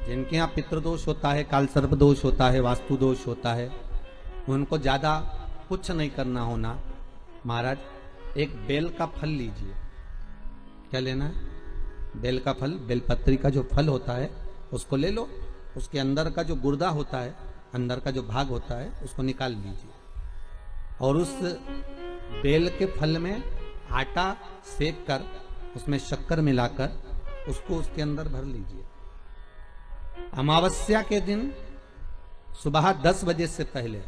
जिनके यहाँ पितृदोष होता है, काल सर्प दोष होता है, वास्तु दोष होता है, उनको ज्यादा कुछ नहीं करना होना। महाराज एक बेल का फल लीजिए। क्या लेना है? बेल का फल, बेलपत्री का जो फल होता है उसको ले लो। उसके अंदर का जो गुर्दा होता है, अंदर का जो भाग होता है, उसको निकाल लीजिए और उस बेल के फल में आटा सेक कर उसमें शक्कर मिलाकर उसको उसके अंदर भर लीजिए। अमावस्या के दिन सुबह 10 बजे से पहले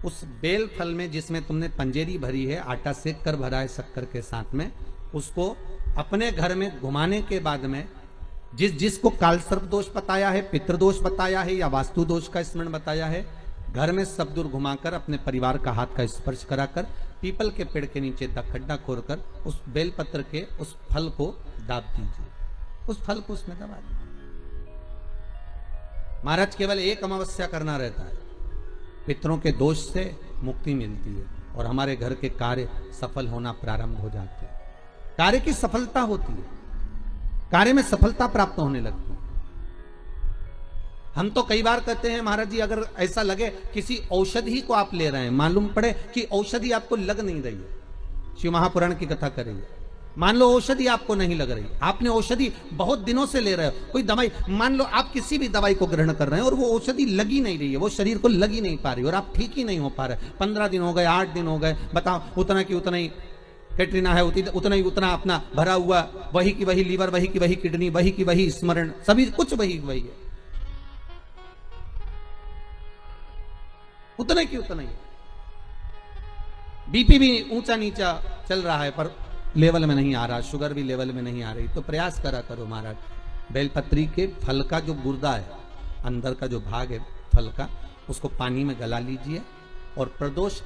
उस बेल फल में, जिसमें तुमने पंजेरी भरी है, आटा सेक कर भरा है शक्कर के साथ में, उसको अपने घर में घुमाने के बाद में जिसको काल सर्प दोष बताया है, पितृदोष बताया है या वास्तु दोष का स्मरण बताया है, घर में सब दूर घुमाकर अपने परिवार का हाथ का स्पर्श कराकर पीपल के पेड़ के नीचे खड्डा खोदकर उस बेलपत्र के उस फल को दाब दीजिए। उस फल को उसमें दबा दीजिए। महाराज केवल एक अमावस्या करना रहता है, पितरों के दोष से मुक्ति मिलती है और हमारे घर के कार्य सफल होना प्रारंभ हो जाते हैं। कार्य की सफलता होती है, कार्य में सफलता प्राप्त होने लगती है। हम तो कई बार कहते हैं महाराज जी, अगर ऐसा लगे किसी औषधि को आप ले रहे हैं, मालूम पड़े कि औषधि आपको लग नहीं रही है, शिव महापुराण की कथा करेंगे, मान लो औषधि आपको नहीं लग रही, आपने औषधि बहुत दिनों से ले रहे हो, कोई दवाई, मान लो आप किसी भी दवाई को ग्रहण कर रहे हैं और वो औषधि लगी नहीं रही है, वो शरीर को लगी नहीं पा रही और आप ठीक ही नहीं हो पा रहे, 15 दिन हो गए, 8 दिन हो गए, बताओ, उतना की उतना ही कैटरीना है, उतना ही उतना अपना भरा हुआ, वही की वही लीवर, वही की वही किडनी, वही की वही स्मरण, सभी कुछ वही वही है, उतना की उतना ही। बीपी भी ऊंचा नीचा चल रहा है पर लेवल में नहीं आ रहा, शुगर भी लेवल में नहीं आ रही, तो प्रयास करा करो महाराज, बेलपत्री के फल का जो गुर्दा है, अंदर का जो भाग है फल का, उसको पानी में गला लीजिए और प्रदोष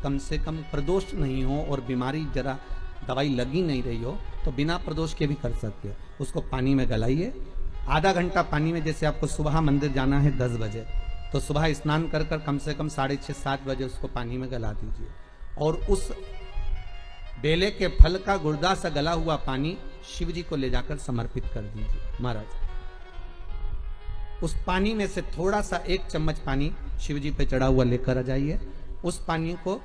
कम से कम प्रदोष नहीं हो और बीमारी जरा दवाई लगी नहीं रही हो तो बिना प्रदोष के भी कर सकते हो। उसको पानी में गलाइए, आधा घंटा पानी में, जैसे आपको सुबह मंदिर जाना है 10 बजे, तो सुबह स्नान कर कम से कम 6:30-7 बजे उसको पानी में गला दीजिए और उस बेले के फल का गुर्दा सा गला हुआ पानी शिव जी को ले जाकर समर्पित कर दीजिए। महाराज उस पानी में से थोड़ा सा 1 चम्मच पानी शिव जी पे चढ़ा हुआ लेकर आ जाइए। उस पानी को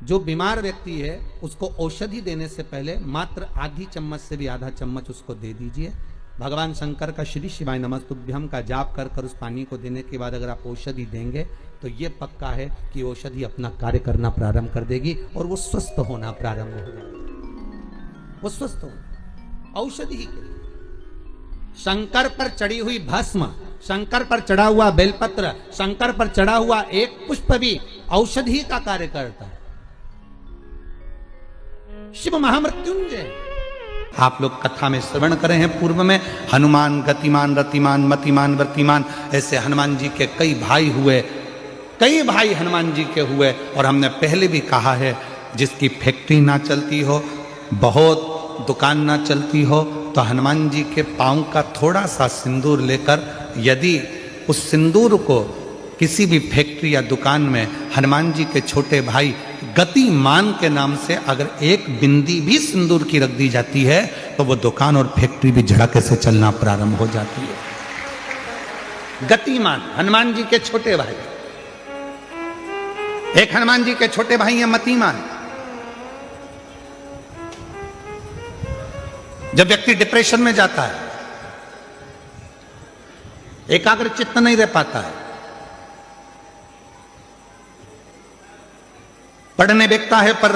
जो बीमार व्यक्ति है उसको औषधि देने से पहले मात्र आधी चम्मच से भी आधा चम्मच उसको दे दीजिए। भगवान शंकर का श्री शिवाय नमस्तुभ्यम का जाप कर उस पानी को देने के बाद अगर आप औषधि देंगे तो ये पक्का है कि औषधि अपना कार्य करना प्रारंभ कर देगी और वो स्वस्थ होना प्रारंभ हो जाएगी। वो स्वस्थ हो औषधि के लिए शंकर पर चढ़ी हुई भस्म, शंकर पर चढ़ा हुआ बेलपत्र, शंकर पर चढ़ा हुआ एक पुष्प भी औषधि का कार्य करता है। शिव महामृत्युंजय आप लोग कथा में श्रवण करे हैं पूर्व में, हनुमान गतिमान रतिमान मतिमान वर्तिमान, ऐसे हनुमान जी के कई भाई हुए, कई भाई हनुमान जी के हुए। और हमने पहले भी कहा है, जिसकी फैक्ट्री ना चलती हो, बहुत दुकान ना चलती हो, तो हनुमान जी के पांव का थोड़ा सा सिंदूर लेकर यदि उस सिंदूर को किसी भी फैक्ट्री या दुकान में हनुमान जी के छोटे भाई गतिमान के नाम से अगर एक बिंदी भी सिंदूर की रख दी जाती है तो वो दुकान और फैक्ट्री भी झड़के से चलना प्रारंभ हो जाती है। गतिमान हनुमान जी के छोटे भाई, एक हनुमान जी के छोटे भाई हैं मतिमान। जब व्यक्ति डिप्रेशन में जाता है, एकाग्र चित्त नहीं रह पाता है, पढ़ने बैठता है पर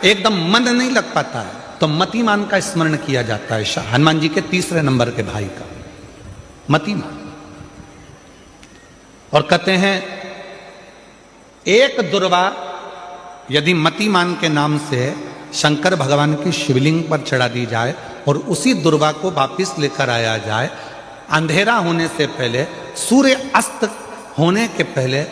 एकदम मन नहीं लग पाता है, तो मतिमान का स्मरण किया जाता है। हनुमान जी के 3 नंबर के भाई का मतिमान। और कहते हैं एक दुर्वा यदि मतिमान के नाम से शंकर भगवान की शिवलिंग पर चढ़ा दी जाए और उसी दुर्वा को वापिस लेकर आया जाए, अंधेरा होने से पहले, सूर्य अस्त होने के पहले,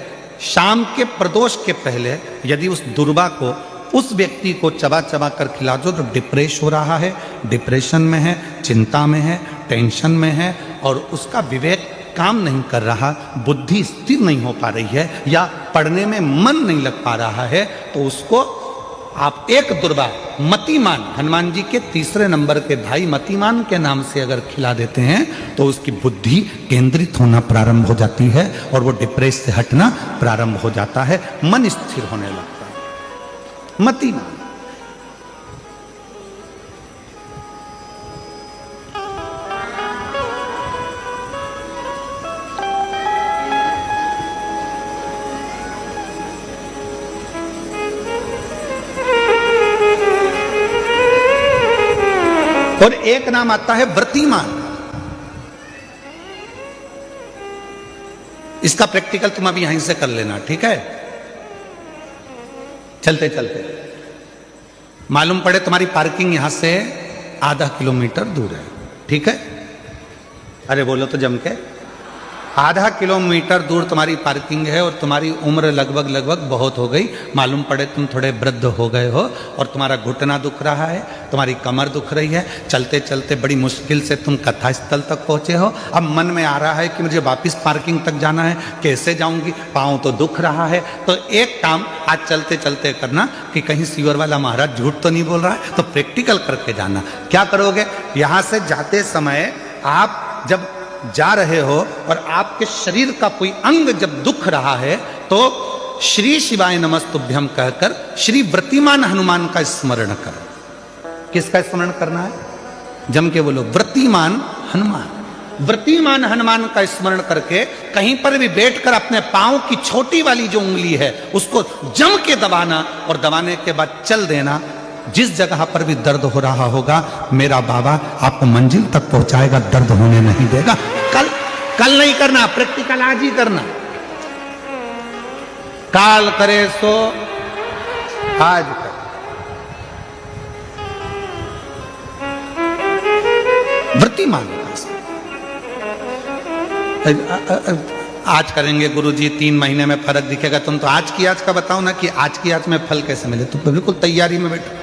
शाम के प्रदोष के पहले यदि उस दुर्वा को उस व्यक्ति को चबा चबा कर खिला दो, तो डिप्रेस हो रहा है, डिप्रेशन में है, चिंता में है, टेंशन में है और उसका विवेक काम नहीं कर रहा, बुद्धि स्थिर नहीं हो पा रही है या पढ़ने में मन नहीं लग पा रहा है, तो उसको आप एक दुर्बा मतिमान, हनुमान जी के तीसरे नंबर के भाई मतिमान के नाम से अगर खिला देते हैं तो उसकी बुद्धि केंद्रित होना प्रारंभ हो जाती है और वो डिप्रेस से हटना प्रारंभ हो जाता है, मन स्थिर होने लगता है। मतिमान और एक नाम आता है व्रतिमान। इसका प्रैक्टिकल तुम अभी यहीं से कर लेना, ठीक है? चलते चलते मालूम पड़े तुम्हारी पार्किंग यहां से आधा किलोमीटर दूर है, ठीक है? अरे बोलो तो जम के, आधा किलोमीटर दूर तुम्हारी पार्किंग है और तुम्हारी उम्र लगभग बहुत हो गई। मालूम पड़े तुम थोड़े वृद्ध हो गए हो और तुम्हारा घुटना दुख रहा है, तुम्हारी कमर दुख रही है, चलते चलते बड़ी मुश्किल से तुम कथा स्थल तक पहुंचे हो। अब मन में आ रहा है कि मुझे वापस पार्किंग तक जाना है, कैसे जाऊंगी, पाँव तो दुख रहा है। तो एक काम आज चलते चलते करना कि कहीं सीवर वाला महाराज झूठ तो नहीं बोल रहा है, तो प्रैक्टिकल करके जाना। क्या करोगे? यहां से जाते समय आप जब जा रहे हो और आपके शरीर का कोई अंग जब दुख रहा है तो श्री शिवाय नमस्तुभ्यम कहकर श्री व्रतिमान हनुमान का स्मरण कर। किसका स्मरण करना है? जम के बोलो, व्रतिमान हनुमान। व्रतिमान हनुमान का स्मरण करके कहीं पर भी बैठकर अपने पांव की छोटी वाली जो उंगली है उसको जम के दबाना और दबाने के बाद चल देना। जिस जगह पर भी दर्द हो रहा होगा मेरा बाबा आपको मंजिल तक पहुंचाएगा, दर्द होने नहीं देगा। कल नहीं करना, प्रैक्टिकल आज ही करना। काल करे सो आज कर। व्रतिमान आज करेंगे गुरुजी, 3 महीने में फर्क दिखेगा। तुम तो आज की आज का बताओ ना कि आज की आज में फल कैसे मिले। तुम बिल्कुल तैयारी में बैठो।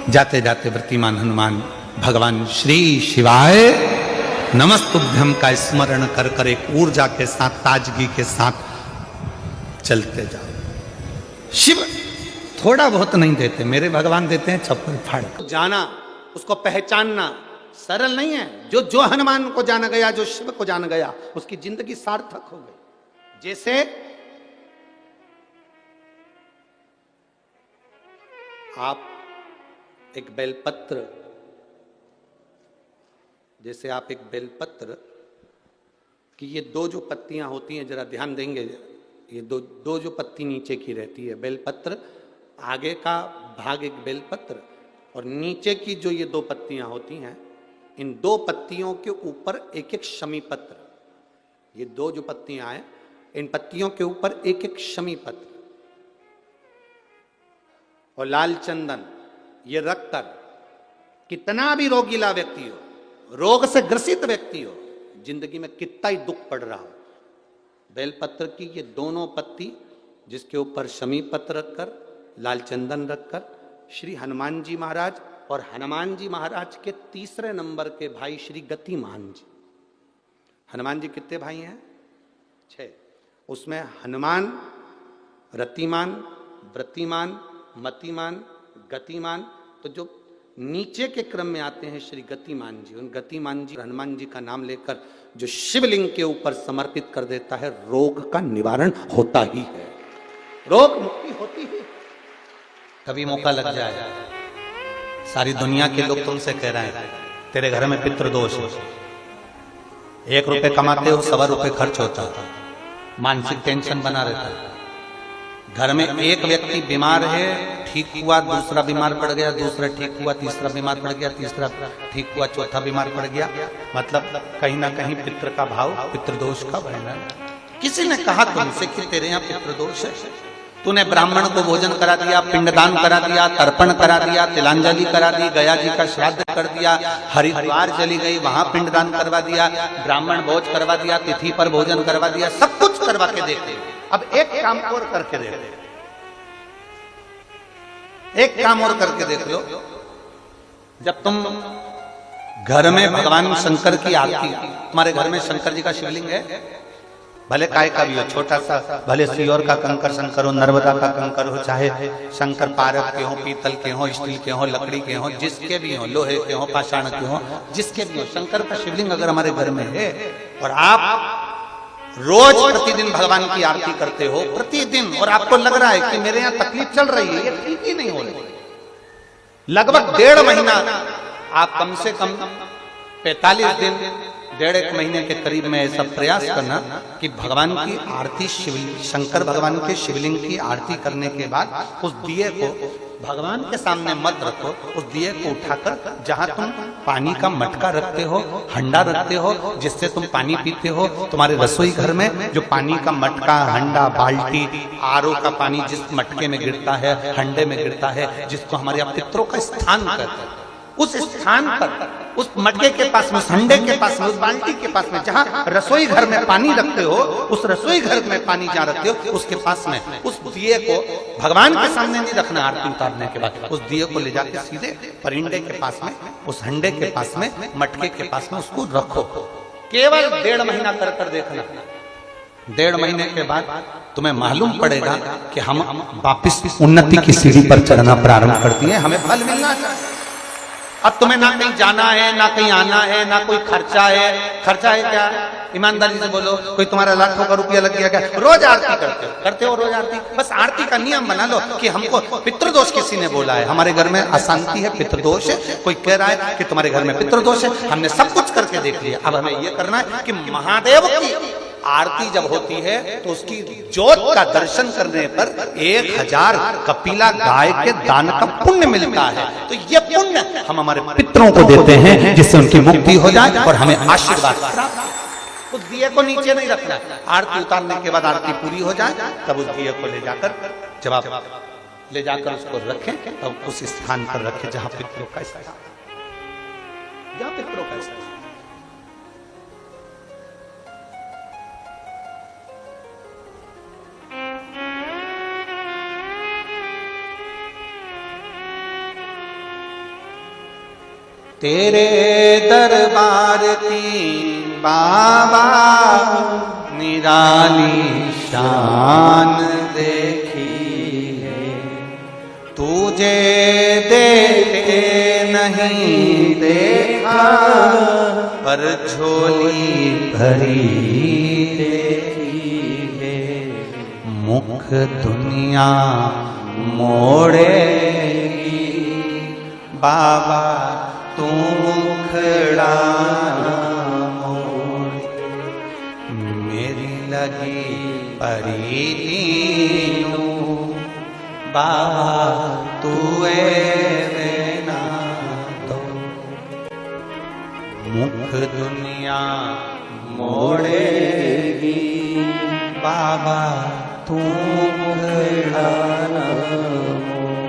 जाते जाते व्रतिमान हनुमान भगवान श्री शिवाय नमस्तुभ्यम का स्मरण कर कर एक ऊर्जा के साथ, ताजगी के साथ चलते जाओ। शिव थोड़ा बहुत नहीं देते, मेरे भगवान देते हैं चप्पल फाड़। जाना, उसको पहचानना सरल नहीं है। जो हनुमान को जान गया, जो शिव को जान गया, उसकी जिंदगी सार्थक हो गई। जैसे आप एक बेलपत्र, जैसे आप एक बेलपत्र की ये 2 जो पत्तियां होती हैं, जरा ध्यान देंगे, ये दो जो पत्ती नीचे की रहती है बेलपत्र, आगे का भाग एक बेलपत्र और नीचे की जो ये 2 पत्तियां होती हैं, इन 2 पत्तियों के ऊपर एक एक शमी पत्र। ये 2 जो पत्तियां हैं, इन पत्तियों के ऊपर एक एक शमी पत्र और लाल चंदन ये रखकर कितना भी रोगीला व्यक्ति हो, रोग से ग्रसित व्यक्ति हो, जिंदगी में कितना ही दुख पड़ रहा हो, बेलपत्र की ये दोनों पत्ती जिसके ऊपर शमी पत्र रखकर, लाल चंदन रखकर श्री हनुमान जी महाराज और हनुमान जी महाराज के तीसरे नंबर के भाई श्री गतिमान जी। हनुमान जी कितने भाई हैं? 6। उसमें हनुमान, रतिमान, व्रतिमान, मतिमान, गतिमान, तो जो नीचे के क्रम में आते हैं श्री गतिमान जी। उन गतिमान जी, हनुमान जी का नाम लेकर जो शिवलिंग के ऊपर समर्पित कर देता है, रोग का निवारण होता ही है, रोग मुक्ति होती है। कभी मौका लग जाए, सारी दुनिया के लोग तुमसे कह रहे हैं तेरे घर में पितृदोष है, 1 रुपए कमाते हो 1.25 रुपए खर्च होता है, मानसिक टेंशन बना रहता है। घर में एक व्यक्ति बीमार है, ठीक हुआ, दूसरा बीमार पड़ गया, दूसरा ठीक हुआ, तीसरा बीमार पड़ गया, तीसरा ठीक हुआ, चौथा बीमार पड़ गया। मतलब कहीं ना कहीं पितृ का भाव, पितृदोष का वर्णन। किसी ने कहा तुमसे कि तेरे यहाँ पितृदोष है, तूने ब्राह्मण को भोजन करा दिया, पिंडदान करा दिया, तर्पण करा दिया, तिलांजलि करा दी, गया जी का श्राद्ध कर दिया, हरिद्वार चली गई, वहां पिंडदान करवा दिया, ब्राह्मण भोज करवा दिया, तिथि पर भोजन करवा दिया, सब कुछ करवा के देखते। अब एक काम और करके देख लो, एक काम और करके देख लो। जब तुम घर में भगवान शंकर की आरती, तुम्हारे घर में शंकर जी का शिवलिंग है, भले काय का भी हो, छोटा सा, भले सीहोर का कंकर शंकर हो, नर्मदा का कंकर हो, चाहे शंकर पारद के हो, पीतल के हो, स्टील के हो, लकड़ी के हो, जिसके भी हो, लोहे के हो, पाषाण के हो, जिसके भी हो, शंकर का शिवलिंग अगर हमारे घर में है और आप रोज प्रतिदिन भगवान की आरती करते हो प्रतिदिन, और आपको लग रहा है कि मेरे यहाँ तकलीफ चल रही है, ये ठीक ही नहीं हो रही, लगभग 1.5 महीना आप कम से कम 45 दिन, 1.5 महीने के करीब में ऐसा प्रयास करना कि भगवान की आरती, शंकर भगवान के शिवलिंग की आरती करने के बाद उस दिए को भगवान के सामने मत रखो, उस दिए को उठाकर जहां तुम पानी का मटका रखते हो, हंडा रखते हो, जिससे तुम पानी पीते हो, तुम्हारे रसोई घर में जो पानी का मटका, हंडा, बाल्टी, आरओ का पानी जिस मटके में गिरता है, हंडे में गिरता है, जिसको हमारे यहाँ पितरों का स्थान कहते हैं, उस स्थान पर, उस मटके के पास में, उस हंडे के पास में, उस बाल्टी के पास में, जहां रसोई घर में पानी रखते हो, उस रसोई घर में पानी जहां रखते हो, उसके पास में उस दिए को भगवान के सामने नहीं रखना, आरती उतारने के बाद उस दिए को ले जाकर सीधे परिंडे के पास में, उस हंडे के पास में, मटके के पास में उसको रखो। केवल 1.5 महीना कर कर देखना, 1.5 महीने के बाद तुम्हें मालूम पड़ेगा कि हम वापिस उन्नति की सीढ़ी पर चढ़ना प्रारंभ कर दिए, हमें फल मिलना चाहिए। अब तुम्हें ना कहीं जाना है, ना कहीं आना है, ना कोई खर्चा है। खर्चा है क्या? ईमानदारी से बोलो, कोई तुम्हारा लाखों का रुपया लग गया क्या? रोज आरती करते हो रोज आरती। बस आरती का नियम बना लो कि हमको पितृदोष किसी ने बोला है, हमारे घर में अशांति है, पितृदोष है, कोई कह रहा है कि तुम्हारे घर में पितृदोष है, हमने सब कुछ करके देख लिया, अब हमें ये करना है कि महादेव की आरती जब होती है तो उसकी ज्योत का दर्शन करने पर 1000 कपिला गाय के दान का पुण्य मिलता है। तो ये पुण्य हम हमारे पितरों को देते हैं, जिससे उनकी मुक्ति हो जाए और हमें आशीर्वाद प्राप्त। उस दिए को नीचे नहीं रखना, आरती उतारने के बाद आरती पूरी हो जाए तब उस दिए को ले जाकर, जब आप ले जाकर उसको रखें तब उस स्थान पर रखें जहां पितरों का स्थान, जहां पितरों का स्थान। तेरे दरबार की बाबा निराली शान देखी है, तुझे देखे नहीं देखा पर झोली भरी देखी है, मुख दुनिया मोड़ेगी बाबा तू मुखड़ा मोड़, मेरी लगी परीलीनू बाबा तू ना दो, मुख दुनिया मोड़ेगी बाबा तू मुखड़ा मोड़।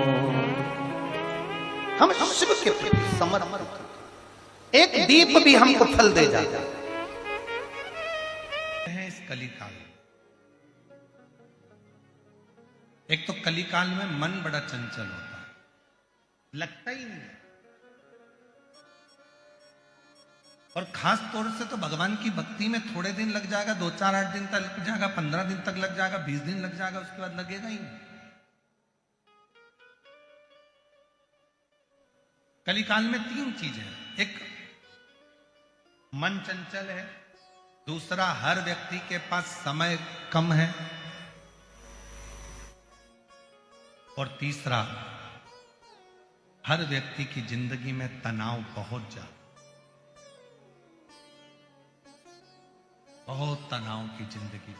हम शिव के प्रति समर्पित, एक दीप भी हमको फल दे जाता है। इस कलिकाल, एक तो कलिकाल में मन बड़ा चंचल होता है, लगता ही नहीं, और खास तौर से तो भगवान की भक्ति में थोड़े दिन लग जाएगा, 2-4-8 दिन तक लग जाएगा, 15 दिन तक लग जाएगा, 20 दिन लग जाएगा, उसके बाद लगेगा ही नहीं। कलिकाल में 3 चीजें हैं, एक मन चंचल है, दूसरा हर व्यक्ति के पास समय कम है, और तीसरा हर व्यक्ति की जिंदगी में तनाव बहुत ज्यादा, बहुत तनाव की जिंदगी।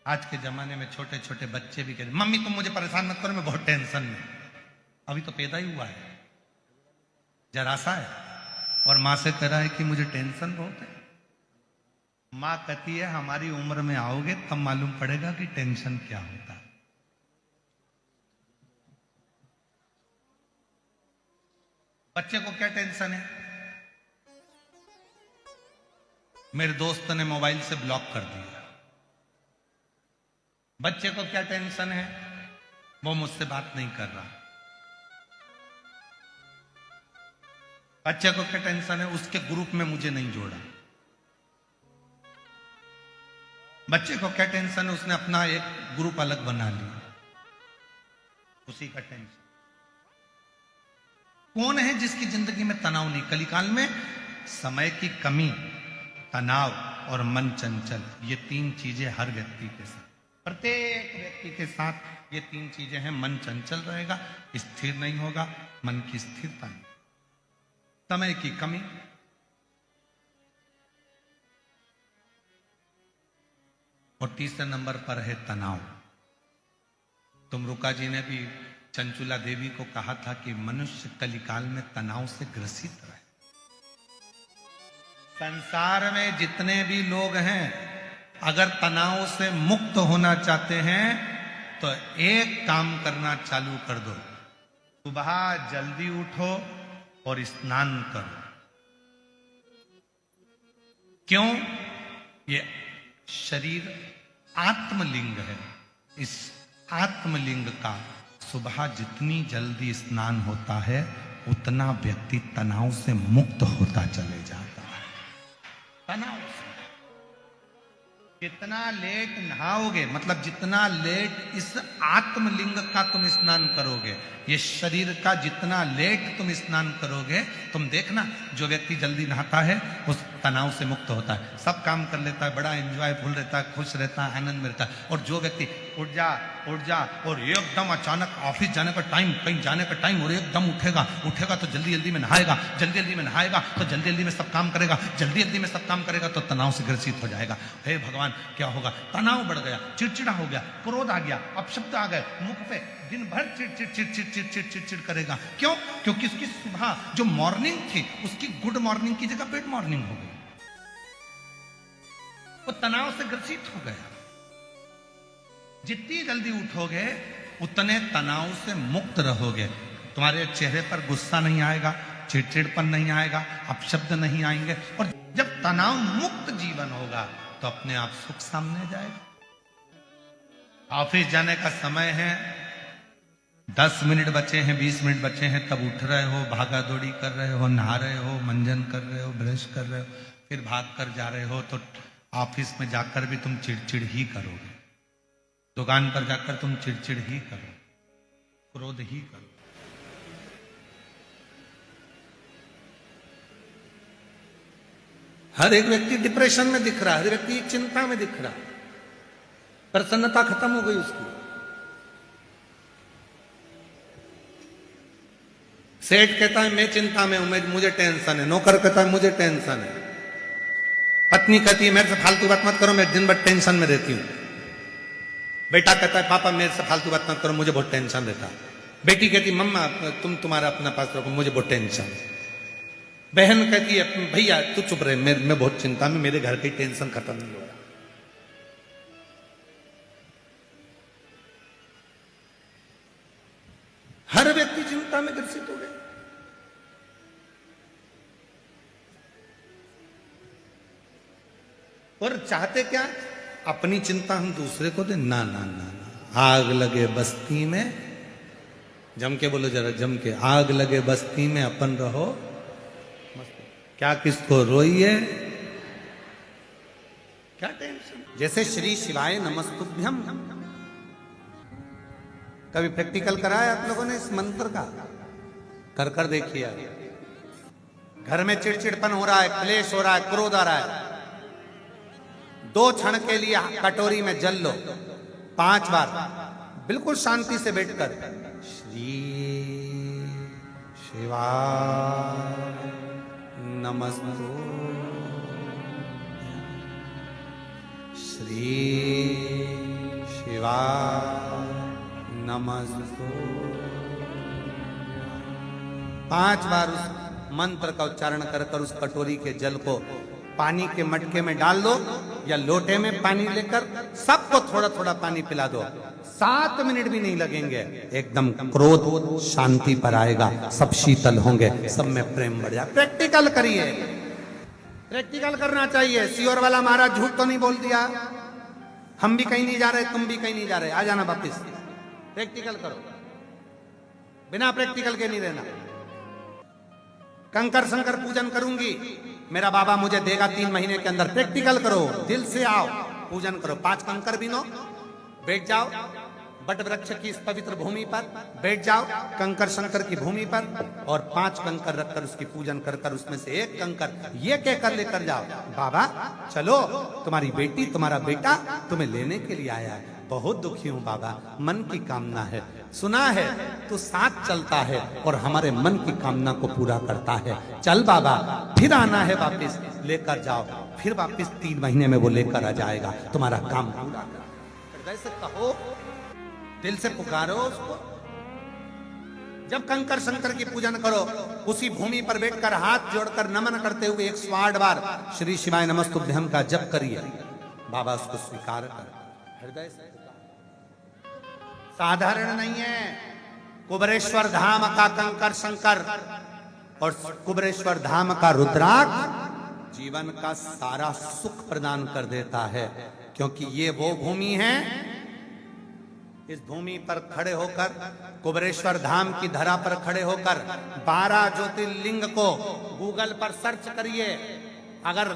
आज के जमाने में छोटे छोटे बच्चे भी कहते मम्मी तुम मुझे परेशान मत करो, मैं बहुत टेंशन में, अभी तो पैदा ही हुआ है, जरा सा है, और मां से कह रहा है कि मुझे टेंशन बहुत है। मां कहती है हमारी उम्र में आओगे तब मालूम पड़ेगा कि टेंशन क्या होता है। बच्चे को क्या टेंशन है? मेरे दोस्त ने मोबाइल से ब्लॉक कर दिया। बच्चे को क्या टेंशन है? वो मुझसे बात नहीं कर रहा। बच्चे को क्या टेंशन है? उसके ग्रुप में मुझे नहीं जोड़ा। बच्चे को क्या टेंशन है, उसने अपना एक ग्रुप अलग बना लिया, उसी का टेंशन। कौन है जिसकी जिंदगी में तनाव नहीं? कलिकाल में समय की कमी, तनाव और मन चंचल, ये तीन चीजें हर व्यक्ति के साथ, प्रत्येक व्यक्ति के साथ ये तीन चीजें हैं। मन चंचल रहेगा, स्थिर नहीं होगा, मन की स्थिरता नहीं, समय की कमी, और तीसरे नंबर पर है तनाव। तुमरुका जी ने भी चंचुला देवी को कहा था कि मनुष्य कलिकाल में तनाव से ग्रसित रहे। संसार में जितने भी लोग हैं, अगर तनाव से मुक्त होना चाहते हैं तो एक काम करना चालू कर दो, सुबह जल्दी उठो और स्नान करो। क्यों? ये शरीर आत्मलिंग है। इस आत्मलिंग का सुबह जितनी जल्दी स्नान होता है, उतना व्यक्ति तनाव से मुक्त होता चले जाता है। तनाव से जितना लेट नहाओगे, मतलब जितना लेट इस आत्मलिंग का तुम स्नान करोगे, ये शरीर का जितना लेट तुम स्नान करोगे, तुम देखना जो व्यक्ति जल्दी नहाता है उस तनाव से मुक्त होता है, सब काम कर लेता है, बड़ा एंजॉयफुल रहता है, खुश रहता है, आनंद मिलता है। और जो व्यक्ति उठ जा और एकदम अचानक ऑफिस जाने का टाइम, कहीं जाने का टाइम, और एकदम उठेगा तो जल्दी जल्दी में नहाएगा, जल्दी जल्दी में नहाएगा तो जल्दी जल्दी में सब काम करेगा, जल्दी जल्दी में सब काम करेगा तो तनाव से ग्रसित हो जाएगा। हे भगवान, क्या होगा? तनाव बढ़ गया, चिड़चिड़ा हो गया, क्रोध आ गया, अपशब्द आ गए मुख पे, दिन भर चिड़ करेगा। क्यों? क्योंकि उसकी सुबह जो मॉर्निंग थी, उसकी गुड मॉर्निंग की जगह बैड मॉर्निंग हो गई, वो तनाव से ग्रसित हो गया। जितनी जल्दी उठोगे उतने तनाव से मुक्त रहोगे। तुम्हारे चेहरे पर गुस्सा नहीं आएगा, चिड़चिड़पन नहीं आएगा, अपशब्द नहीं आएंगे, और जब तनाव मुक्त जीवन होगा तो अपने आप सुख सामने जाएगा। ऑफिस जाने का समय है, 10 मिनट बचे हैं, 20 मिनट बचे हैं, तब उठ रहे हो, भागा दौड़ी कर रहे हो, नहा रहे हो, मंजन कर रहे हो, ब्रश कर रहे हो, फिर भाग कर जा रहे हो, तो ऑफिस में जाकर भी तुम चिड़चिड़ ही करोगे, दुकान पर जाकर तुम चिड़चिड़ ही करो, क्रोध ही करो। हर एक व्यक्ति डिप्रेशन में दिख रहा है, हर व्यक्ति चिंता में दिख रहा है, प्रसन्नता खत्म हो गई उसकी। सेठ कहता है मैं चिंता में हूं, मुझे टेंशन है, नौकर कहता है मुझे टेंशन है, पत्नी कहती है मेरे से फालतू बात मत करो, मैं दिन भर टेंशन में रहती हूं, बेटा कहता है पापा मेरे से फालतू बात मत करो, मुझे बहुत टेंशन रहता है, बेटी कहती मम्मा तुम्हारा अपना पास रखो, मुझे बहुत टेंशन, बहन कहती है भैया तू चुप रहे, मैं बहुत चिंता में, मेरे घर की टेंशन खत्म नहीं हो रहा। हर व्यक्ति चिंता में ग्रसित हो गए। और चाहते क्या? अपनी चिंता हम दूसरे को दे। ना ना ना ना, आग लगे बस्ती में, जम के बोलो जरा, जम के, आग लगे बस्ती में अपन रहो, क्या किसको रोइए, क्या टेंशन। जैसे श्री शिवाय नमस्तुभ्यम, कभी प्रैक्टिकल कराया आप लोगों ने इस मंत्र का? कर कर देखिए। घर में चिड़चिड़पन हो रहा है, क्लेश हो रहा है, क्रोध आ रहा है, 2 क्षण के लिए कटोरी में जल लो, 5 बार बिल्कुल शांति से बैठकर, श्री शिवाय नमस्तुभ्यं, श्री शिवाय नमस्तुभ्यं, 5 बार उस मंत्र का उच्चारण कर कर उस कटोरी के जल को पानी के मटके में डाल दो, या लोटे में पानी लेकर सबको थोड़ा थोड़ा पानी पिला दो। 7 मिनट भी नहीं लगेंगे, एकदम क्रोध शांति पर आएगा, सब शीतल होंगे, सब में प्रेम बढ़ जाए। प्रैक्टिकल करिए, प्रैक्टिकल करना चाहिए। सियोर वाला महाराज झूठ तो नहीं बोल दिया, हम भी कहीं नहीं जा रहे, तुम भी कहीं नहीं जा रहे, आ जाना वापिस। प्रैक्टिकल करो, बिना प्रैक्टिकल के नहीं रहना। कंकर शंकर पूजन करूंगी, मेरा बाबा मुझे देगा 3 महीने के अंदर। प्रैक्टिकल करो, दिल से आओ, पूजन करो। 5 कंकर बीनो, बैठ जाओ बट वृक्ष की इस पवित्र भूमि पर, बैठ जाओ कंकर शंकर की भूमि पर, और 5 कंकर रखकर उसकी पूजन कर कर उसमें से एक कंकर ये कहकर लेकर जाओ, बाबा चलो तुम्हारी बेटी तुम्हारा बेटा तुम्हें लेने के लिए आया है। बहुत दुखी हूं बाबा, मन की कामना है, सुना है तू साथ चलता है और हमारे मन की कामना को पूरा करता है। चल बाबा, फिर आना है वापिस, लेकर जाओ। फिर वापिस 3 महीने में वो लेकर आ जाएगा, तुम्हारा काम पूरा कर। हृदय से कहो, दिल से पुकारो उसको। जब कंकर शंकर की पूजन करो, उसी भूमि पर बैठकर हाथ जोड़कर नमन करते हुए 108 बार श्री शिवाय नमस्तुभ्यं का जप करिए। बाबा उसको स्वीकार कर। हृदय से साधारण नहीं है। कुबरेश्वर धाम का कंकर शंकर और कुबरेश्वर धाम का रुद्राक्ष जीवन का सारा सुख प्रदान कर देता है, क्योंकि ये वो भूमि है। इस भूमि पर खड़े होकर, कुबरेश्वर धाम की धरा पर खड़े होकर 12 ज्योतिर्लिंग को गूगल पर सर्च करिए। अगर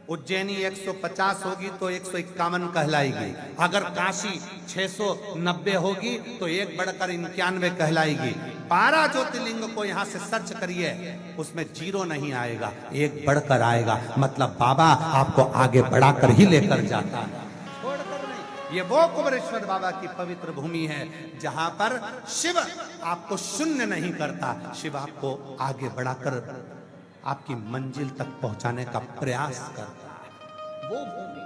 उज्जैनी 150 होगी तो 151 कहलाएगी, अगर काशी 690 होगी तो 1 बढ़कर 91 कहलाएगी। 12 ज्योतिर्लिंग को यहां से सर्च करिए, उसमें 0 नहीं आएगा, 1 बढ़कर आएगा। मतलब बाबा आपको आगे बढ़ाकर ही लेकर जाता है, छोड़कर नहीं। ये वो कुबरेश्वर बाबा की पवित्र भूमि है जहां पर शिव आपको शून्य नहीं करता, शिव आपको आगे बढ़ाकर आपकी मंजिल तक पहुंचाने का प्रयास करता है। वो भूमि